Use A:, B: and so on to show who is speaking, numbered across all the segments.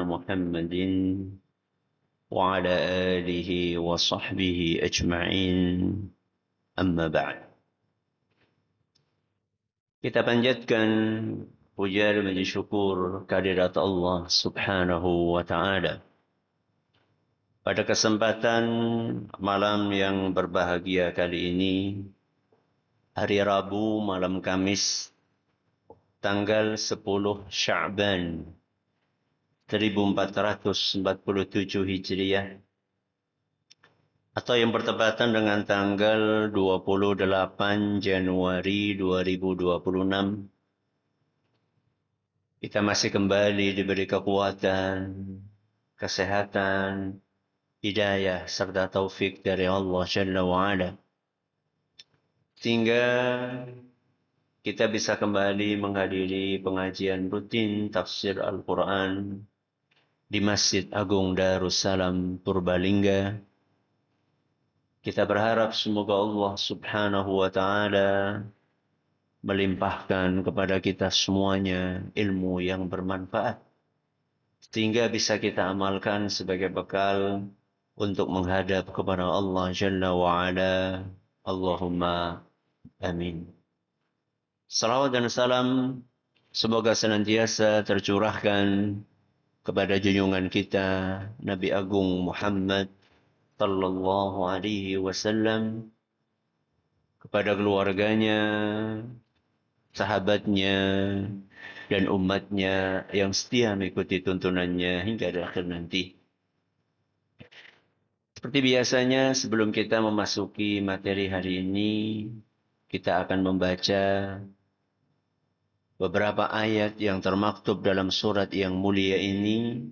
A: محمد وعلى آله وصحبه أجمعين أما بعد. Kita panjatkan puja dan puji syukur kehadirat Allah Subhanahu wa taala. Pada kesempatan malam yang berbahagia kali ini, hari Rabu malam Kamis tanggal 10 Sya'ban 1447 Hijriah, atau yang bertepatan dengan tanggal 28 Januari 2026, kita masih kembali diberi kekuatan, kesehatan, hidayah, serta taufik dari Allah Jalla wa'ala, sehingga kita bisa kembali menghadiri pengajian rutin tafsir Al-Quran di Masjid Agung Darussalam Purbalingga. Kita berharap semoga Allah Subhanahu wa taala melimpahkan kepada kita semuanya ilmu yang bermanfaat, sehingga bisa kita amalkan sebagai bekal untuk menghadap kepada Allah Jalla wa'ala. Allahumma amin. Salawat dan salam semoga senantiasa tercurahkan kepada junjungan kita Nabi Agung Muhammad sallallahu alaihi wasallam, kepada keluarganya, sahabatnya, dan umatnya yang setia mengikuti tuntunannya hingga akhir nanti. Seperti biasanya, sebelum kita memasuki materi hari ini, kita akan membaca beberapa ayat yang termaktub dalam surat yang mulia ini.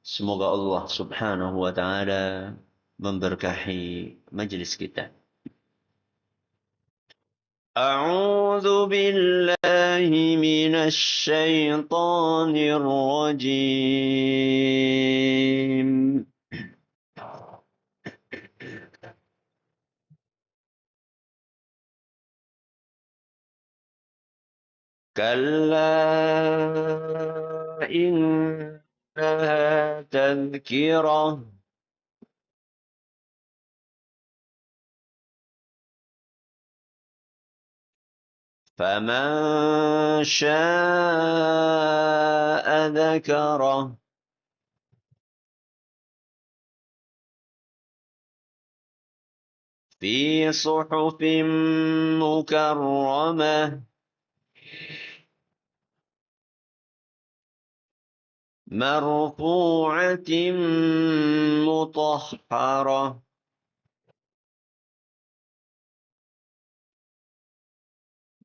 A: Semoga Allah Subhanahu wa taala memberkahi majelis kita. أعوذ بالله من الشيطان الرجيم. كلا إنها تذكرة فمن شاء ذكره في صحف مكرمة مرفوعة مطهرة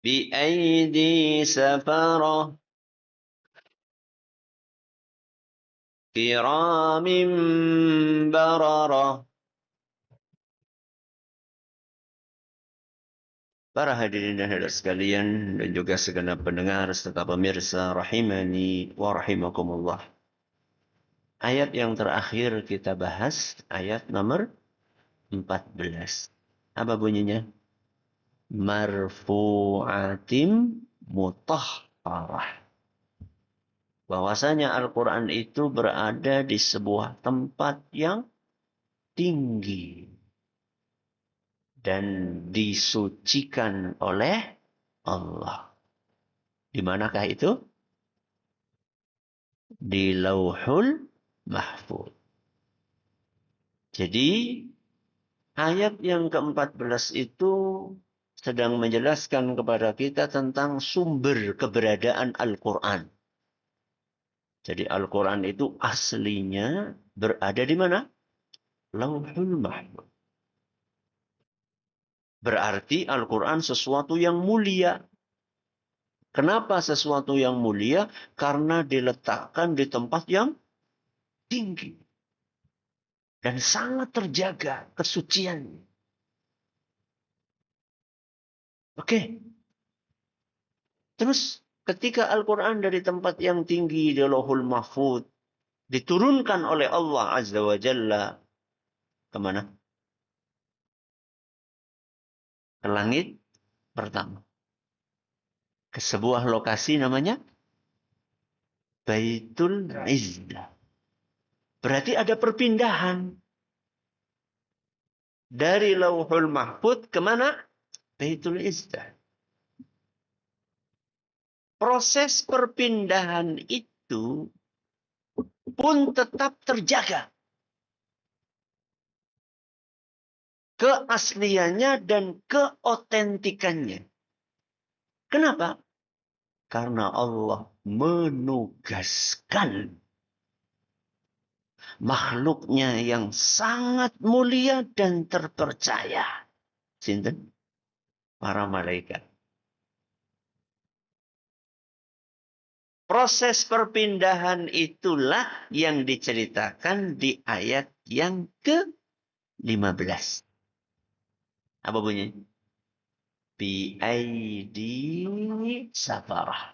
A: بأيدي سفرة كرام بررة. Para hadirin dan hadirat sekalian, dan juga segenap pendengar serta pemirsa rahimani wa rahimakumullah. Ayat yang terakhir kita bahas, ayat nomor 14. Apa bunyinya? Marfu'atim mutahharah. Bahwasanya Al-Quran itu berada di sebuah tempat yang tinggi dan disucikan oleh Allah. Di manakah itu? Di Lauhul Mahfuz. Jadi ayat yang ke-14 itu sedang menjelaskan kepada kita tentang sumber keberadaan Al-Quran. Jadi Al-Quran itu aslinya berada di mana? Lauhul Mahfuz. Berarti Al-Quran sesuatu yang mulia. Kenapa sesuatu yang mulia? Karena diletakkan di tempat yang tinggi. Dan sangat terjaga kesuciannya. Oke. Terus ketika Al-Quran dari tempat yang tinggi di Lauhul Mahfuz diturunkan oleh Allah Azza wa Jalla kemana? Ke langit pertama. Ke sebuah lokasi namanya Baitul Izzah. Berarti ada perpindahan. Dari Lauhul Mahfud kemana? Baitul Izzah. Proses perpindahan itu pun tetap terjaga. Keasliannya dan keotentikannya. Kenapa? Karena Allah menugaskan makhluknya yang sangat mulia dan terpercaya. Sinten? Para malaikat. Proses perpindahan itulah yang diceritakan di ayat yang ke-15. Apa bunyinya? Bi'aidi safarah.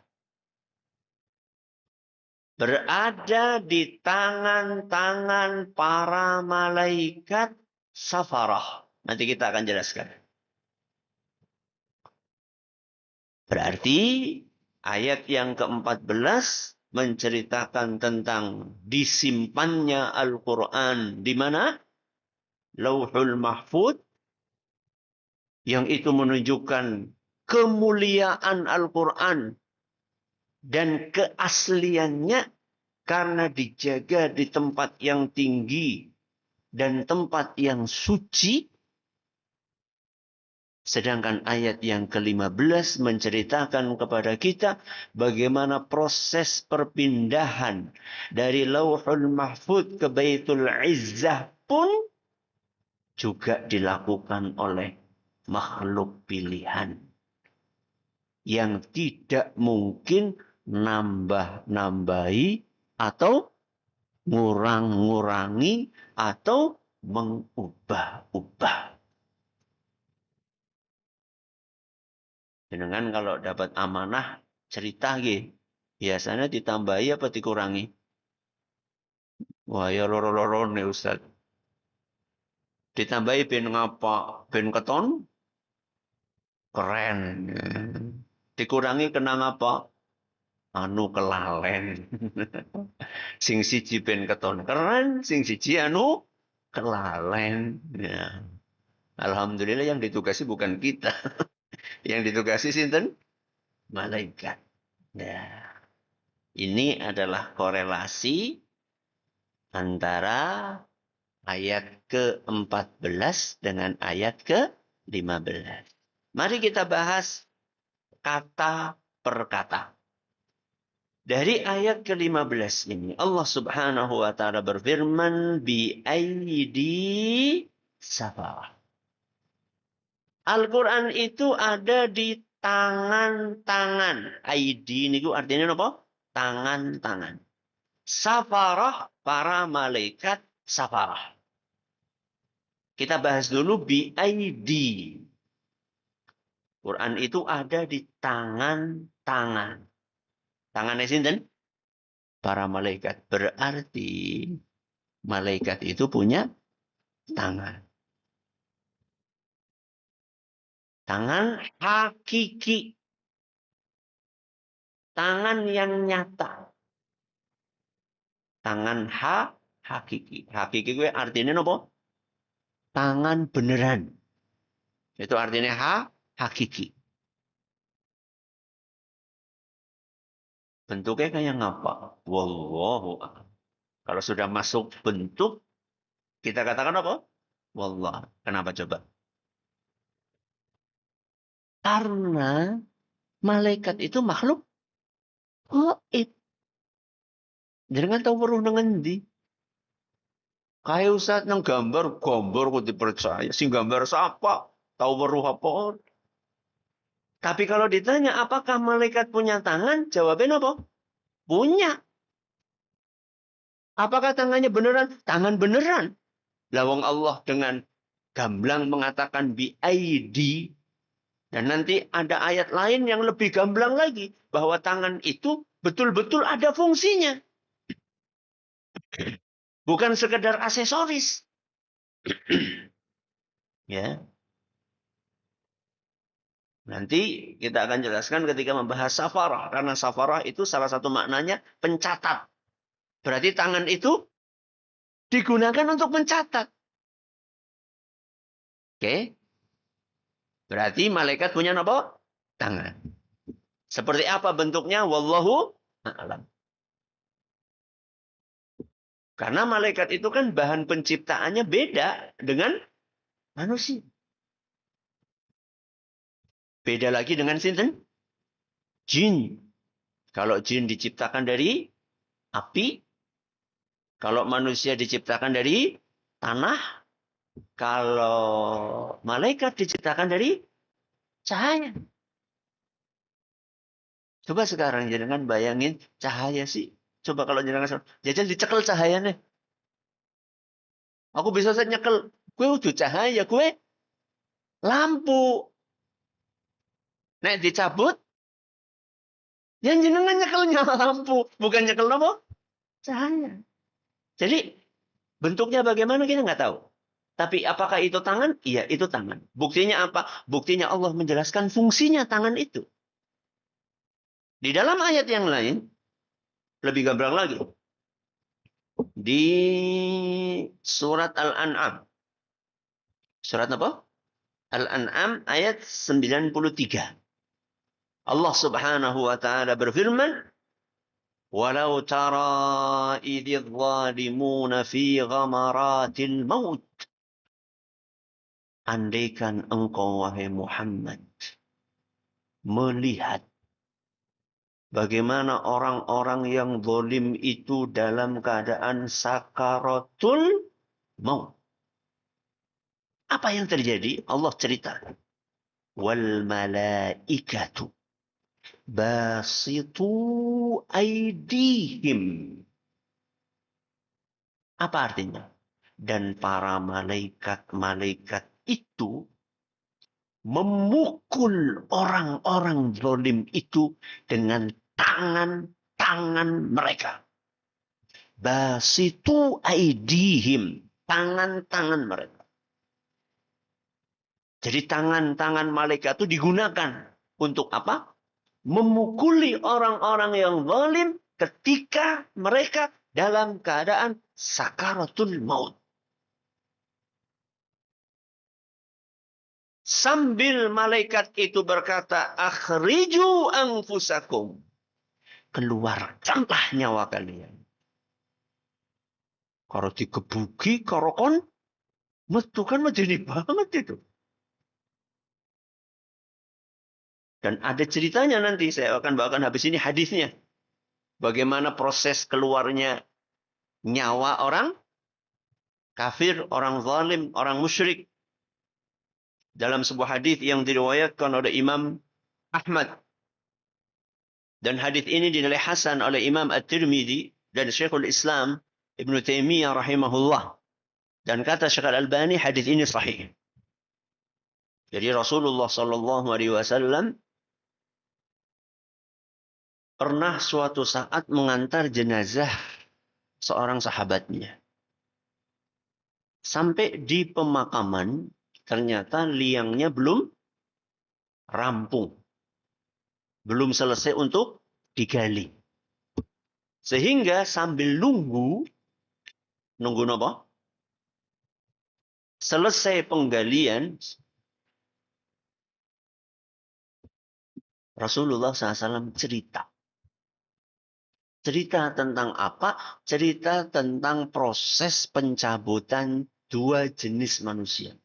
A: Berada di tangan-tangan para malaikat safarah. Nanti kita akan jelaskan. Berarti ayat yang ke-14 menceritakan tentang disimpannya Al-Quran. Di mana? Lauhul Mahfud. Yang itu menunjukkan kemuliaan Al-Quran. Dan keasliannya karena dijaga di tempat yang tinggi dan tempat yang suci. Sedangkan ayat yang ke-15 menceritakan kepada kita bagaimana proses perpindahan dari Lauhul Mahfud ke Baitul Izzah pun juga dilakukan oleh makhluk pilihan. Yang tidak mungkin nambah-nambahi atau ngurang-ngurangi atau mengubah-ubah. Dengan kalau dapat amanah cerita gitu. Biasanya ditambahi apa dikurangi? Wah ya loro-loro nih Ustaz. Ditambahi ben ngapa? Ben keton? Keren. Dikurangi kena ngapa? Anu kelalen. Sing siji ben keton keren, sing siji anu kelalen. Ya. Alhamdulillah yang ditugasi bukan kita. Yang ditugasi sinten? Malaikat. Ya. Ini adalah korelasi antara ayat ke-14 dengan ayat ke-15. Mari kita bahas kata per kata. Dari ayat ke-15 ini Allah Subhanahu wa taala berfirman bi aidi safarah. Al-Qur'an itu ada di tangan-tangan. Aidi niku artinya apa? Tangan-tangan. Safarah para malaikat safarah. Kita bahas dulu bi aidi. Quran itu ada di tangan-tangan. Tangannya sinten? Para malaikat. Berarti malaikat itu punya tangan. Tangan hakiki. Tangan yang nyata. Tangan hakiki. Hakiki itu artinya apa? Tangan beneran. Itu artinya hakiki. Bentuknya kayak ngapa? Wallahu a'lam. Kalau sudah masuk bentuk, kita katakan apa? Wallah. Kenapa coba? Karena malaikat itu makhluk gaib. Jangan tahu weruh nang endi. Kayak Ustaz nang gambar kok dipercaya. Sing gambar siapa? Tahu weruh apa? Tapi kalau ditanya apakah malaikat punya tangan? Jawabnya apa? Punya. Apakah tangannya beneran? Tangan beneran. Lawang Allah dengan gamblang mengatakan bi aidi. Dan nanti ada ayat lain yang lebih gamblang lagi. Bahwa tangan itu betul-betul ada fungsinya. Bukan sekedar aksesoris. Ya. Nanti kita akan jelaskan ketika membahas safarah. Karena safarah itu salah satu maknanya pencatat. Berarti tangan itu digunakan untuk mencatat. Oke? Berarti malaikat punya apa? Tangan. Seperti apa bentuknya? Wallahu a'lam. Karena malaikat itu kan bahan penciptaannya beda dengan manusia. Beda lagi dengan sinten? Jin. Kalau jin diciptakan dari api, kalau manusia diciptakan dari tanah, kalau malaikat diciptakan dari cahaya. Coba sekarang jangan bayangin cahaya sih. Coba kalau jangan jajal dicekel cahayanya. Aku bisa saya nyekel. Gue udah cahaya, gue lampu. Nek dicabut, yang jenengan nyekelnya lampu, bukan nyekel apa? Cahaya. Jadi bentuknya bagaimana kita nggak tahu. Tapi apakah itu tangan? Iya, itu tangan. Buktinya apa? Buktinya Allah menjelaskan fungsinya tangan itu. Di dalam ayat yang lain, lebih gamblang lagi. Di surat Al-An'am. Surat apa? Al-An'am ayat 93. Allah subhanahu wa ta'ala berfirman, Walau tara idh zalimuna fi ghamaratil maut. Andaikan engkau, wahai Muhammad, melihat bagaimana orang-orang yang zalim itu dalam keadaan sakaratul maut. Apa yang terjadi? Allah cerita. Wal malaikatu basitu aidihim. Apa artinya? Dan para malaikat-malaikat itu memukul orang-orang zalim itu dengan tangan-tangan mereka. Basitu aidihim. Tangan-tangan mereka. Jadi tangan-tangan malaikat itu digunakan untuk apa? Memukuli orang-orang yang zalim ketika mereka dalam keadaan sakaratul maut. Sambil malaikat itu berkata, akhriju anfusakum. Keluarkanlah nyawa kalian. Kalau dikebuki, kalau kon, metu kan menjadi banget itu. Dan ada ceritanya nanti, saya akan bawakan habis ini hadisnya. Bagaimana proses keluarnya nyawa orang kafir, orang zalim, orang musyrik. Dalam sebuah hadis yang diriwayatkan oleh Imam Ahmad. Dan hadis ini dinilai hasan oleh Imam At-Tirmidzi dan Syekhul Islam Ibn Taimiyah rahimahullah. Dan kata Syekh Al-Albani, hadis ini sahih. Jadi Rasulullah sallallahu alaihi wasallam pernah suatu saat mengantar jenazah seorang sahabatnya. Sampai di pemakaman, ternyata liangnya belum rampung. Belum selesai untuk digali. Sehingga sambil nunggu apa? Selesai penggalian, Rasulullah SAW cerita. Cerita tentang apa? Cerita tentang proses pencabutan dua jenis manusia.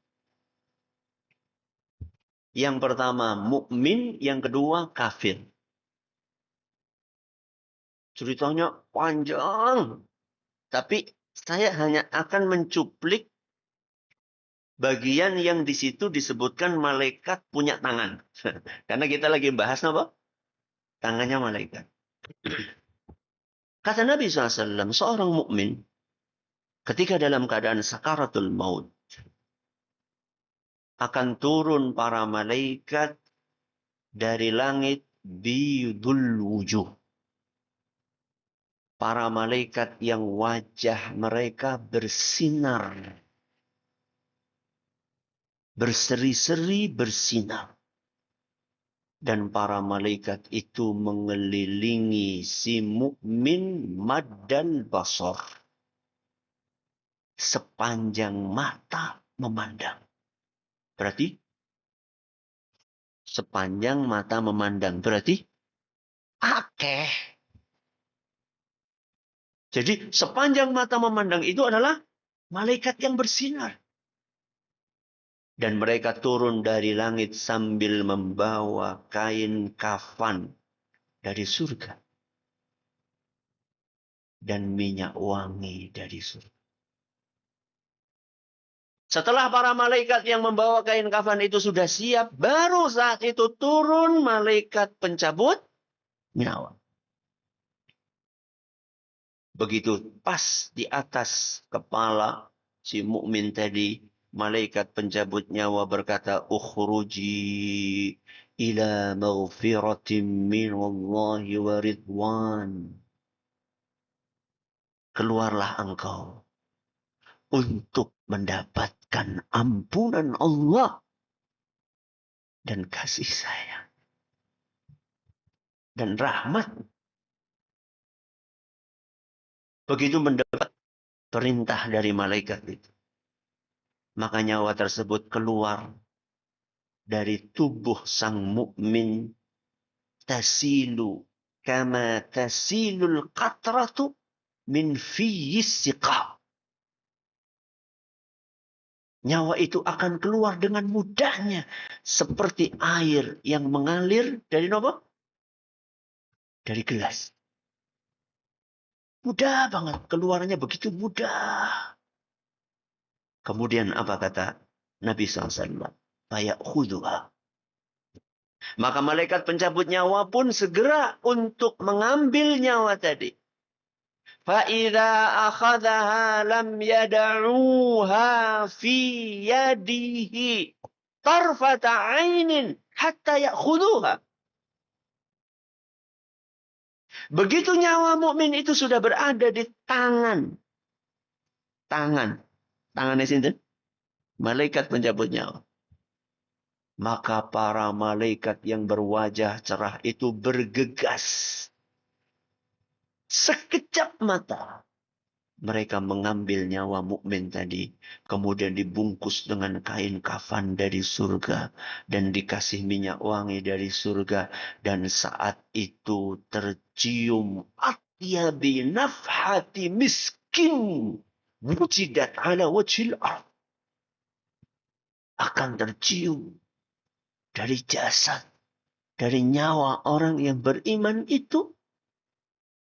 A: Yang pertama mukmin, yang kedua kafir. Ceritanya panjang. Tapi saya hanya akan mencuplik bagian yang di situ disebutkan malaikat punya tangan. Karena kita lagi bahas apa? Tangannya malaikat. Kata Nabi SAW, seorang mukmin ketika dalam keadaan sakaratul maut, akan turun para malaikat dari langit biyudul wujuh. Para malaikat yang wajah mereka bersinar. Berseri-seri bersinar. Dan para malaikat itu mengelilingi si mukmin maddal basar. Sepanjang mata memandang. Berarti sepanjang mata memandang. Berarti akeh. Jadi sepanjang mata memandang itu adalah malaikat yang bersinar. Dan mereka turun dari langit sambil membawa kain kafan dari surga. Dan minyak wangi dari surga. Setelah para malaikat yang membawa kain kafan itu sudah siap, baru saat itu turun malaikat pencabut nyawa. Begitu pas di atas kepala si mukmin tadi, malaikat pencabut nyawa berkata, "Ukhruji ila maghfiratin minallahi wa ridwan." Keluarlah engkau untuk mendapatkan ampunan Allah dan kasih sayang dan rahmat. Begitu mendapat perintah dari malaikat itu, maka nyawa tersebut keluar dari tubuh sang mukmin, tasilu kama tasilul qatratu min fiyis siqa. Nyawa itu akan keluar dengan mudahnya seperti air yang mengalir dari apa? Dari gelas. Mudah banget, keluarnya begitu mudah. Kemudian apa kata Nabi SAW? Fayakhudhuha. Maka malaikat pencabut nyawa pun segera untuk mengambil nyawa tadi. فَإِذَا أَخَذَهَا لَمْ يَدَعُوهَا فِي يَدِهِ طَرْفَةَ عَيْنٍ حَتَّى يَأْخُذُوهَا. Begitu nyawa mukmin itu sudah berada di tangan. Tangannya sinten? Malaikat pencabut nyawa. Maka para malaikat yang berwajah cerah itu bergegas. Sekejap mata. Mereka mengambil nyawa mukmin tadi. Kemudian dibungkus dengan kain kafan dari surga. Dan dikasih minyak wangi dari surga. Dan saat itu tercium atyabi nafhati miskin. Wujidat ala wajhil ard. Akan tercium dari jasad. Dari nyawa orang yang beriman itu.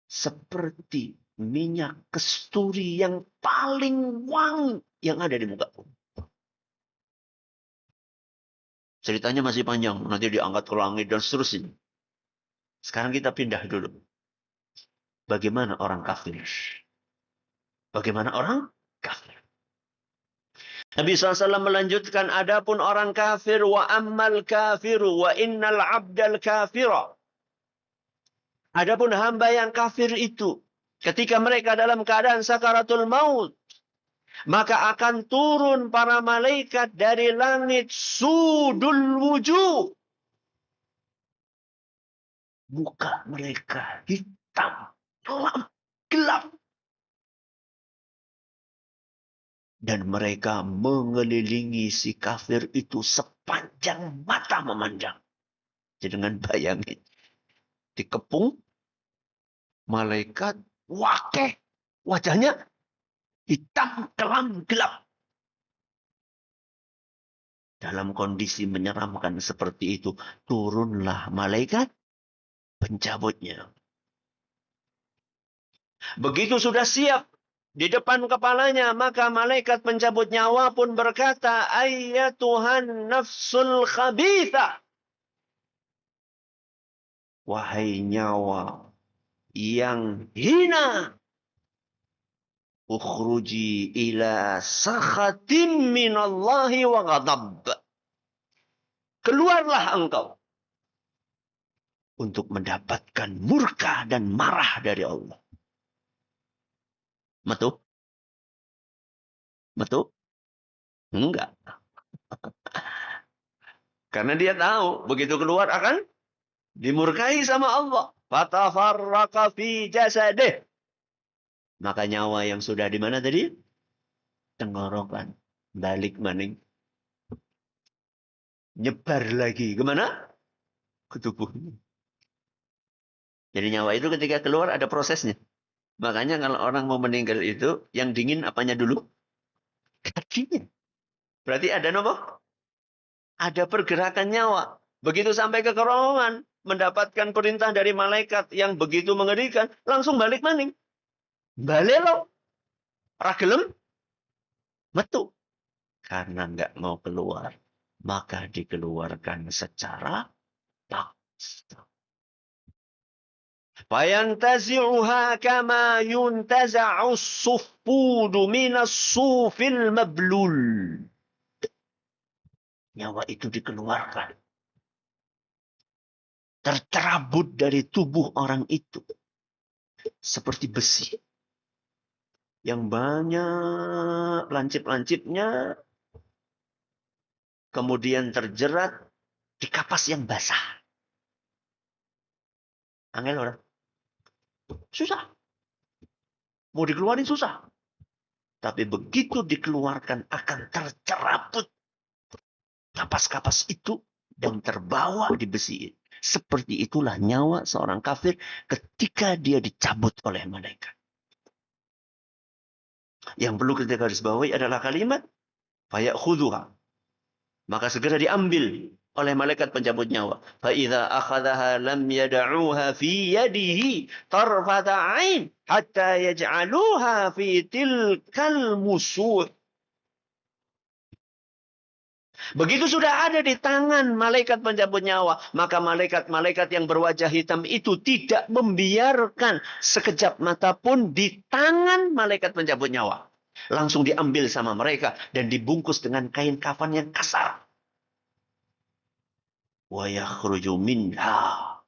A: Seperti minyak kasturi yang paling wangi yang ada di muka bumi. Ceritanya masih panjang. Nanti diangkat ke langit dan seterusnya. Sekarang kita pindah dulu. Bagaimana orang kafir? Bagaimana orang kafir? Nabi SAW melanjutkan, adapun orang kafir, wa ammal kafiru wa innal abdal kafira. Adapun hamba yang kafir itu, ketika mereka dalam keadaan sakaratul maut, maka akan turun para malaikat dari langit sudul wujuh. Muka mereka hitam, gelap. Dan mereka mengelilingi si kafir itu sepanjang mata memandang. Jadi dengan bayangin. Dikepung malaikat wakeh. Wajahnya hitam, kelam, gelap. Dalam kondisi menyeramkan seperti itu, turunlah malaikat pencabutnya. Begitu sudah siap di depan kepalanya, maka malaikat pencabut nyawa pun berkata, ayyatuhan nafsul khabitha. Wahai nyawa yang hina. Ukhruji ila sakhatim minallahi wa ghadab. Keluarlah engkau untuk mendapatkan murka dan marah dari Allah. Betul? Betul? Enggak. Karena dia tahu begitu keluar akan Dimurkai sama Allah. Fatafarraqa fi jasadih. Maka nyawa yang sudah di mana tadi? Tenggorokan. Balik maning. Nyebar lagi. Kemana? Ke tubuhnya. Jadi nyawa itu ketika keluar ada prosesnya. Makanya kalau orang mau meninggal itu, yang dingin apanya dulu? Kakinya. Berarti ada apa? Ada pergerakan nyawa. Begitu sampai ke kerongkongan, mendapatkan perintah dari malaikat yang begitu mengerikan, langsung balik maning. Balik loh. Ragelem. Metu. Karena nggak mau keluar, maka dikeluarkan secara paksa. Fayantazi'uha kama yuntaza'u as-suffudu minas sufil mablul. Nyawa itu dikeluarkan. Tercerabut dari tubuh orang itu. Seperti besi. Yang banyak lancip-lancipnya. Kemudian terjerat di kapas yang basah. Angel orang. Susah. Mau dikeluarin susah. Tapi begitu dikeluarkan akan tercerabut kapas-kapas itu dan terbawa di besi. Seperti itulah nyawa seorang kafir ketika dia dicabut oleh malaikat. Yang perlu kita garis bawahi adalah kalimat faya'khudhuha. Maka segera diambil oleh malaikat pencabut nyawa. فَإِذَا أَخَذَهَا لَمْ يَدَعُوهَا فِي يَدِهِ طَرْفَةَ عَيْنٍ حَتَّى يَجْعَلُوهَا فِي تِلْكَ الْمُسُورِ. Begitu sudah ada di tangan malaikat pencabut nyawa, maka malaikat-malaikat yang berwajah hitam itu tidak membiarkan sekejap mata pun di tangan malaikat pencabut nyawa. Langsung diambil sama mereka dan dibungkus dengan kain kafan yang kasar. Wa yakhruju minha.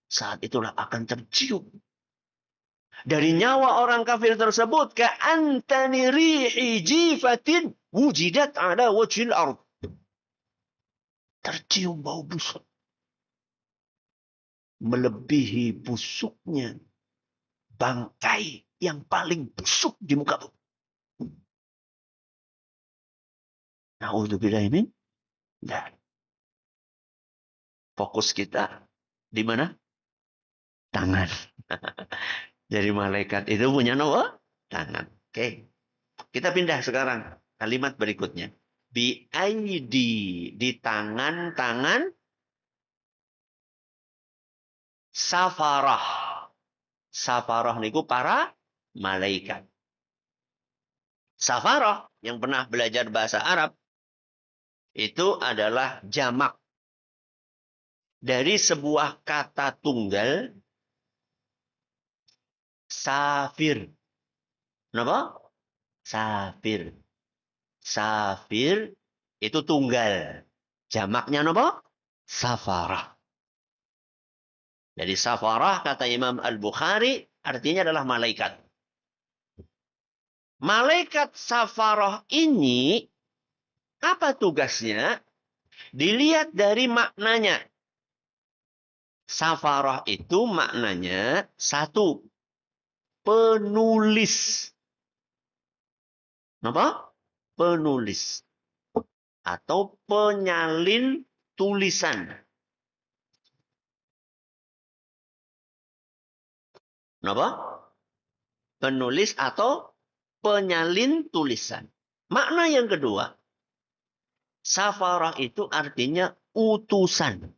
A: Saat itulah akan tercium dari nyawa orang kafir tersebut ka'antani rihi jifatin wujidat ala wajhil ardh. Tercium bau busuk. Melebihi busuknya bangkai yang paling busuk di muka bumi. Na'udzubillahi min dzalik. Fokus kita di mana? Tangan. Jadi malaikat itu punya apa? Tangan. Oke. Kita pindah sekarang. Kalimat berikutnya. Bi aidi. Di tangan-tangan safarah. Safarah niku para malaikat. Safarah yang pernah belajar bahasa Arab itu adalah jamak dari sebuah kata tunggal safir. Kenapa? Safir. Safir itu tunggal. Jamaknya apa? Safarah. Jadi safarah kata Imam Al-Bukhari artinya adalah malaikat. Malaikat safarah ini apa tugasnya? Dilihat dari maknanya. Safarah itu maknanya satu, penulis. Apa? Penulis. Atau penyalin tulisan. Apa? Penulis atau penyalin tulisan. Makna yang kedua, safarah itu artinya utusan.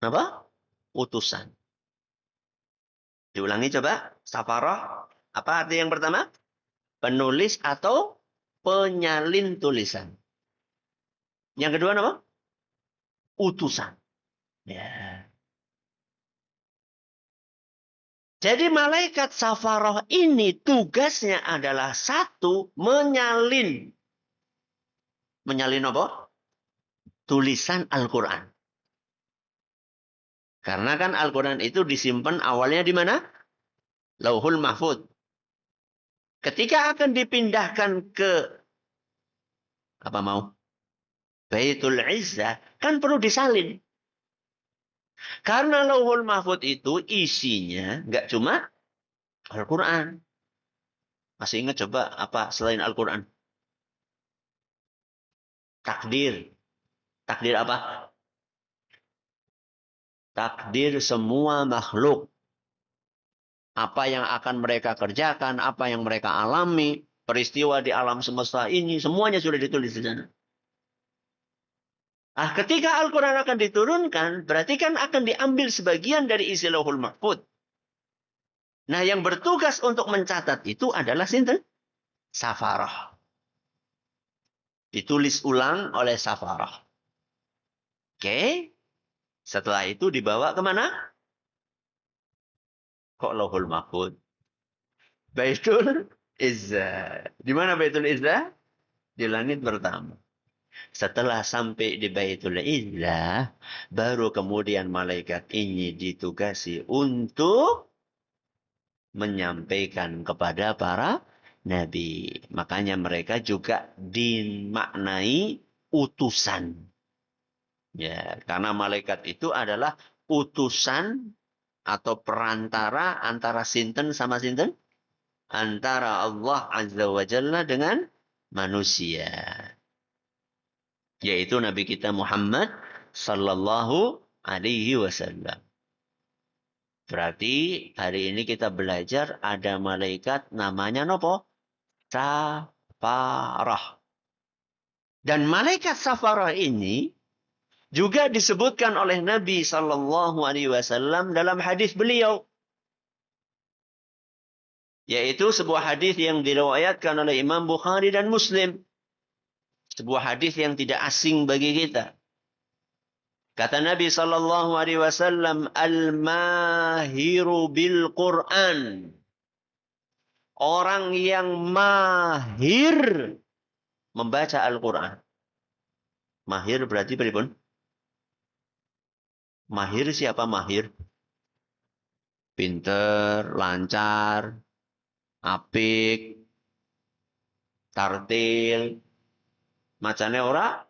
A: Apa? Utusan. Diulangi coba. Safarah. Apa arti yang pertama? Penulis atau penyalin tulisan. Yang kedua apa? Utusan. Ya. Jadi malaikat safarah ini tugasnya adalah satu, menyalin. Menyalin apa? Tulisan Al-Quran. Karena kan Al-Quran itu disimpan awalnya di mana? Lauhul Mahfud. Ketika akan dipindahkan ke apa mau? Baitul Izzah kan perlu disalin. Karena Lauhul Mahfud itu isinya nggak cuma Al-Quran. Masih ingat coba apa selain Al-Quran? Takdir. Takdir apa? Takdir semua makhluk. Apa yang akan mereka kerjakan, apa yang mereka alami, peristiwa di alam semesta ini, semuanya sudah ditulis di sana. Ah, ketika Al-Quran akan diturunkan, berarti kan akan diambil sebagian dari isi Lauhul Mahfud. Nah, yang bertugas untuk mencatat itu adalah sinten? Safarah. Ditulis ulang oleh Safarah. Oke. Setelah itu dibawa kemana? Kok Lauhul Mahfud? Baitul Izzah. Di mana Baitul Izzah? Di langit pertama. Setelah sampai di Baitul Izzah, baru kemudian malaikat ini ditugasi untuk menyampaikan kepada para nabi. Makanya mereka juga dimaknai utusan. Ya, karena malaikat itu adalah utusan atau perantara antara sinten sama sinten? Antara Allah Azza wa Jalla dengan manusia. Yaitu Nabi kita Muhammad sallallahu alaihi wasallam. Berarti hari ini kita belajar ada malaikat namanya nopo? Safarah. Dan malaikat Safarah ini juga disebutkan oleh Nabi sallallahu alaihi wasallam dalam hadis beliau. Yaitu sebuah hadis yang diriwayatkan oleh Imam Bukhari dan Muslim. Sebuah hadis yang tidak asing bagi kita. Kata Nabi sallallahu alaihi wasallam, "Al-mahiru bil Qur'an." Orang yang mahir membaca Al-Qur'an. Mahir berarti berapa? Mahir siapa mahir? Pinter, lancar, apik, tartil. Macane ora?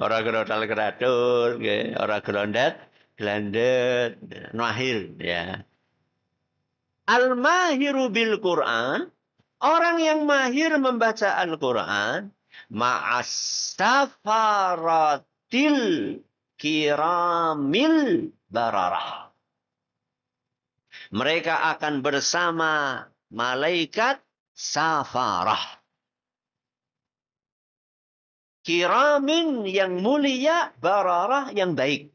A: Ora gerodal-geradul, ora gerondat, gelandet, mahir ya. Al-mahiru bil Quran, orang yang mahir membaca Al-Quran, ma'as-safaratil kiramil bararah. Mereka akan bersama malaikat safarah. Kiramin yang mulia, bararah yang baik.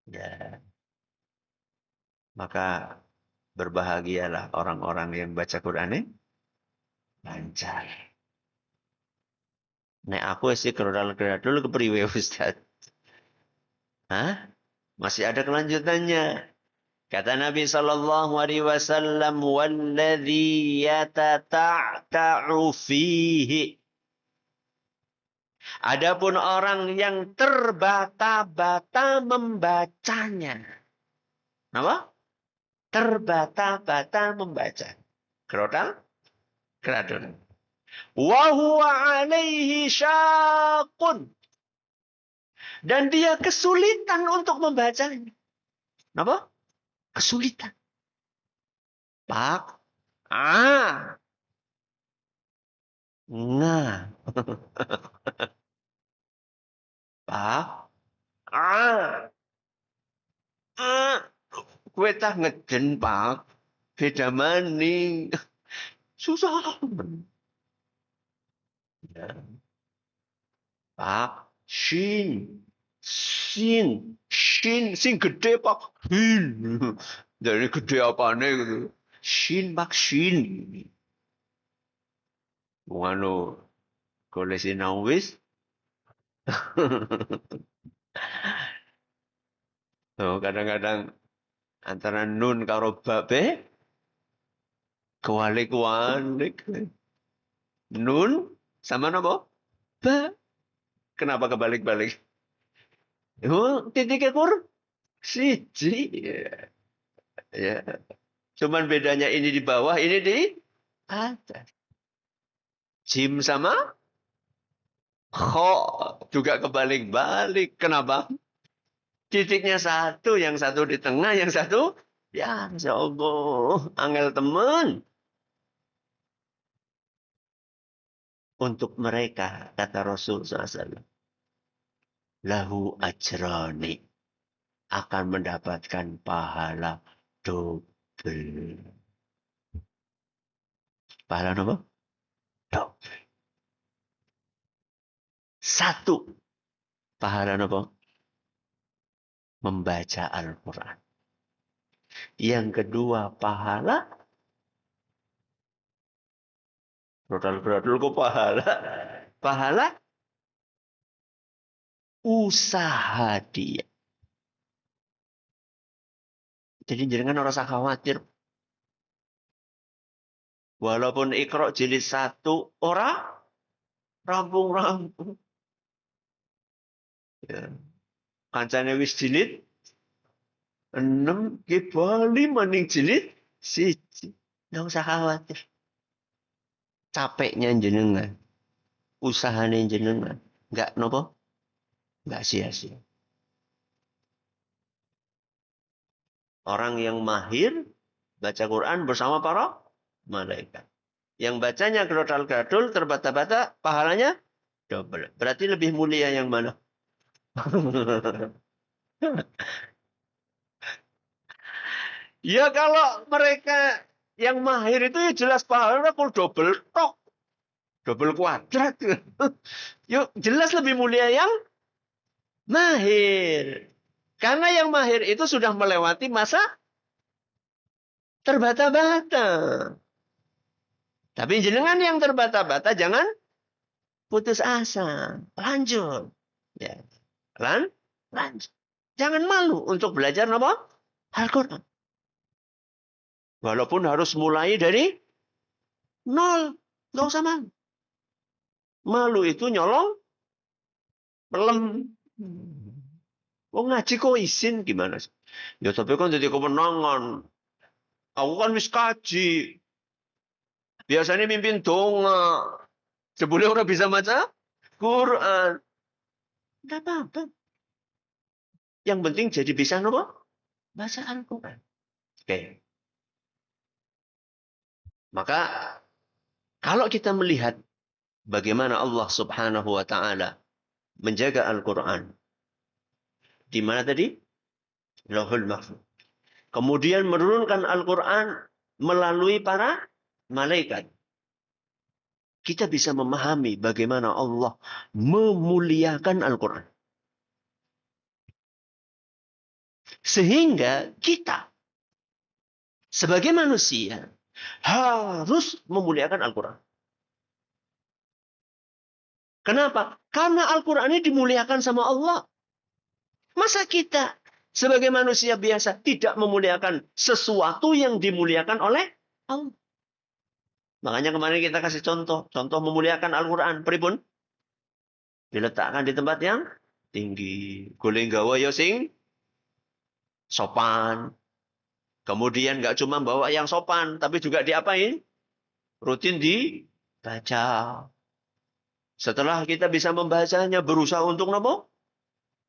A: Ya. Maka berbahagialah orang-orang yang baca Quran ini lancar. Nek aku sih kerodal-kerodal kepriwe Ustaz. Hah? Masih ada kelanjutannya. Kata Nabi sallallahu alaihi wasallam, "Walladzi yatata'ta'u fihi." Adapun orang yang terbata-bata membacanya. Apa? Terbata-bata membaca. Kerodal? Keradul. Wa huwa alaihi syaqun. Dan dia kesulitan untuk membacanya. Apa? Kesulitan. Pak. Ah. Nah. Pak. Ah. Ah. Kue tak ngeden, Pak. Beda maning. Susah. Ya. Pak. Shin. Sin. Shin. Sing gede, Pak. Shin. Dari gede apane gitu. Shin, Pak. Shin. Wano. Kalau sinau wis. Oh, kadang-kadang antara nun karo babe kewalik-walik. Nun sama napa? Ba. Kenapa kebalik-balik? Oh, titiknya kur siji. Ya. Ya. Cuman bedanya ini di bawah, ini di atas. Jim sama kho juga kebalik-balik. Kenapa? Titiknya satu, yang satu di tengah, yang satu ya, Insya Allah, angel teman. Untuk mereka, kata Rasul SAW, lahu ajrani, akan mendapatkan pahala double. Pahala apa? Double. Satu, pahala apa? Membaca Al-Quran. Yang kedua, pahala. Brodol-brodol kok pahala? Pahala usaha dia. Jadi jangan orang usah khawatir. Walaupun Iqra jilid 1, orang rampung-rampung. Ya. Kancane wis jilid 6, ki bali maning jilid 1. Nggak usah khawatir. Capeknya jenengan, usahanya jenengan, nggak nopo, nggak sia-sia. Orang yang mahir baca Quran bersama para malaikat. Yang bacanya gadul-gadul, terbata-bata, pahalanya double. Berarti lebih mulia yang mana? Ya kalau mereka yang mahir itu ya jelas pahalanya kalau double tok. Double kuadrat. Yuk jelas lebih mulia yang mahir. Karena yang mahir itu sudah melewati masa terbata-bata. Tapi jenengan yang terbata-bata jangan putus asa. Lanjut. Ya. Lanjut. Jangan malu untuk belajar apa? Al-Quran. Walaupun harus mulai dari nol. Nggak usah malu. Malu itu nyolong pelem. Oh ngaji kok izin gimana sih? Ya tapi kan jadi kemenangan. Aku kan wis kaji. Biasanya mimpin donga. Sebelum orang bisa baca Quran. Tidak apa-apa. Yang penting jadi bisa apa? Baca Al-Quran. Oke. Maka kalau kita melihat bagaimana Allah Subhanahu wa taala menjaga Al-Quran. Di mana tadi? Lauhul Mahfuz. Kemudian menurunkan Al-Quran melalui para malaikat. Kita bisa memahami bagaimana Allah memuliakan Al-Quran. Sehingga kita sebagai manusia harus memuliakan Al-Quran. Kenapa? Karena Al-Quran ini dimuliakan sama Allah. Masa kita sebagai manusia biasa tidak memuliakan sesuatu yang dimuliakan oleh Allah? Makanya kemarin kita kasih contoh. Contoh memuliakan Al-Quran. Pripun? Diletakkan di tempat yang tinggi. Guling gawa ya sing sopan. Kemudian nggak cuma bawa yang sopan, tapi juga diapain? Rutin dibaca. Setelah kita bisa membacanya, berusaha untuk apa?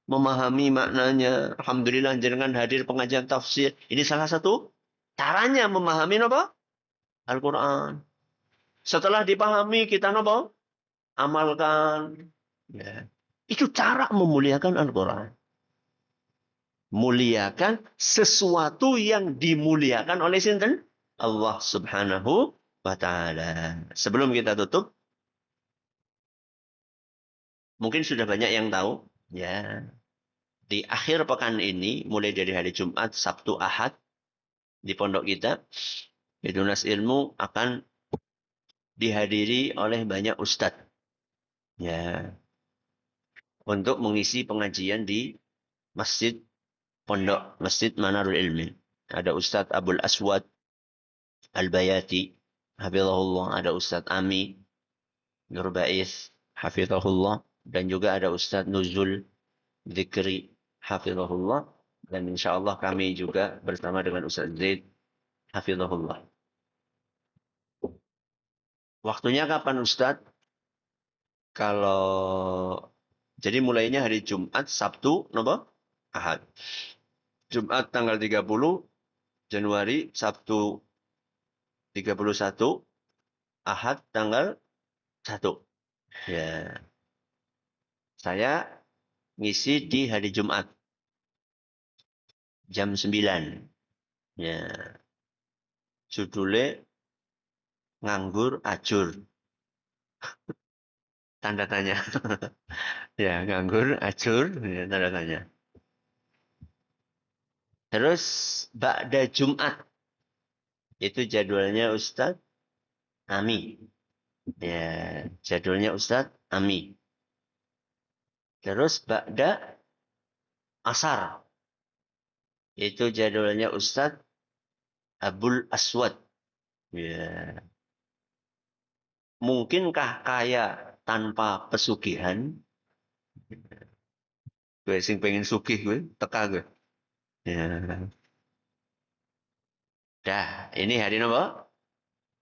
A: Memahami maknanya. Alhamdulillah jenengan hadir pengajian tafsir. Ini salah satu caranya memahami apa? Al-Quran. Setelah dipahami, kita apa? Amalkan. Ya. Itu cara memuliakan Al-Quran. Muliakan sesuatu yang dimuliakan oleh sinten? Allah Subhanahu wa taala. Sebelum kita tutup, mungkin sudah banyak yang tahu, ya. Di akhir pekan ini, mulai dari hari Jumat, Sabtu, Ahad, di pondok kita, Hidunas Ilmu akan dihadiri oleh banyak ustadz. Ya. Untuk mengisi pengajian di masjid pondok, Masjid Manarul Ilmi. Ada Ustadz Abdul Aswad Al-Bayati, hafizahullah. Ada Ustadz Ami Nurbais, hafizahullah. Dan juga ada Ustadz Nuzul Zikri, hafizahullah. Dan insya Allah kami juga bersama dengan Ustadz Zaid, hafizahullah. Waktunya kapan Ustadz? Kalau jadi mulainya hari Jumat, Sabtu, napa? Ahad. Jumat tanggal 30 Januari, Sabtu 31, Ahad tanggal 1. Ya, saya ngisi di hari Jumat jam 9. Ya, judulnya nganggur ajur. Tanda tanya. Ya, nganggur ajur, ya, tanda tanya. Terus ba'da Jumat itu jadwalnya Ustadz Ami. Ya, jadwalnya Ustadz Ami. Terus ba'da Asar itu jadwalnya Ustadz Abul Aswad. Ya. Mungkinkah kaya tanpa pesugihan? Gue sing pengen sugih gue, teka gue. Ya. Dah, ini hari apa?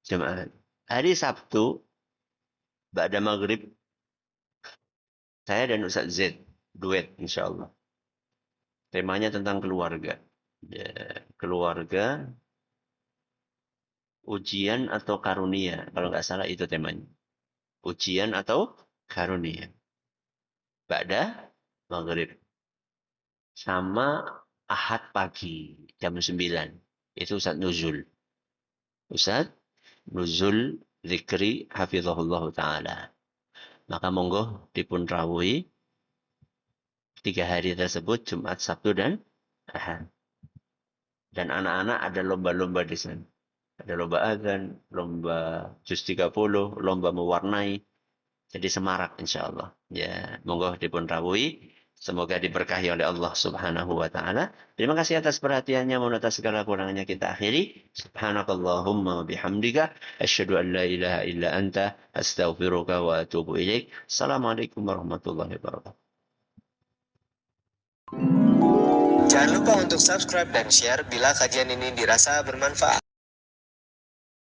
A: Jumat. Hari Sabtu, ba'da maghrib, saya dan Ustadz Z, duet insya Allah. Temanya tentang keluarga. Ya, keluarga, ujian atau karunia. Kalau nggak salah itu temanya. Ujian atau karunia. Ba'da maghrib. Sama Ahad pagi, jam 9. Itu Ustadz Nuzul. Ustadz Nuzul Zikri Hafizahullah Ta'ala. Maka monggo dipun rawuhi 3 hari tersebut, Jumat, Sabtu, dan Ahad. Dan anak-anak ada lomba-lomba di sana. Ada lomba azan, lomba juz 30, lomba mewarnai. Jadi semarak insya Allah. Ya, monggo dipun rawuhi. Semoga diberkahi oleh Allah Subhanahu wa taala. Terima kasih atas perhatiannya. Mohon atas segala kurangannya kita akhiri. Subhanakallahumma wa bihamdika asyhadu an la ilaha illa anta astaghfiruka wa atubu ilaik. Assalamualaikum warahmatullahi wabarakatuh.
B: Jangan lupa untuk subscribe dan share bila kajian ini dirasa bermanfaat.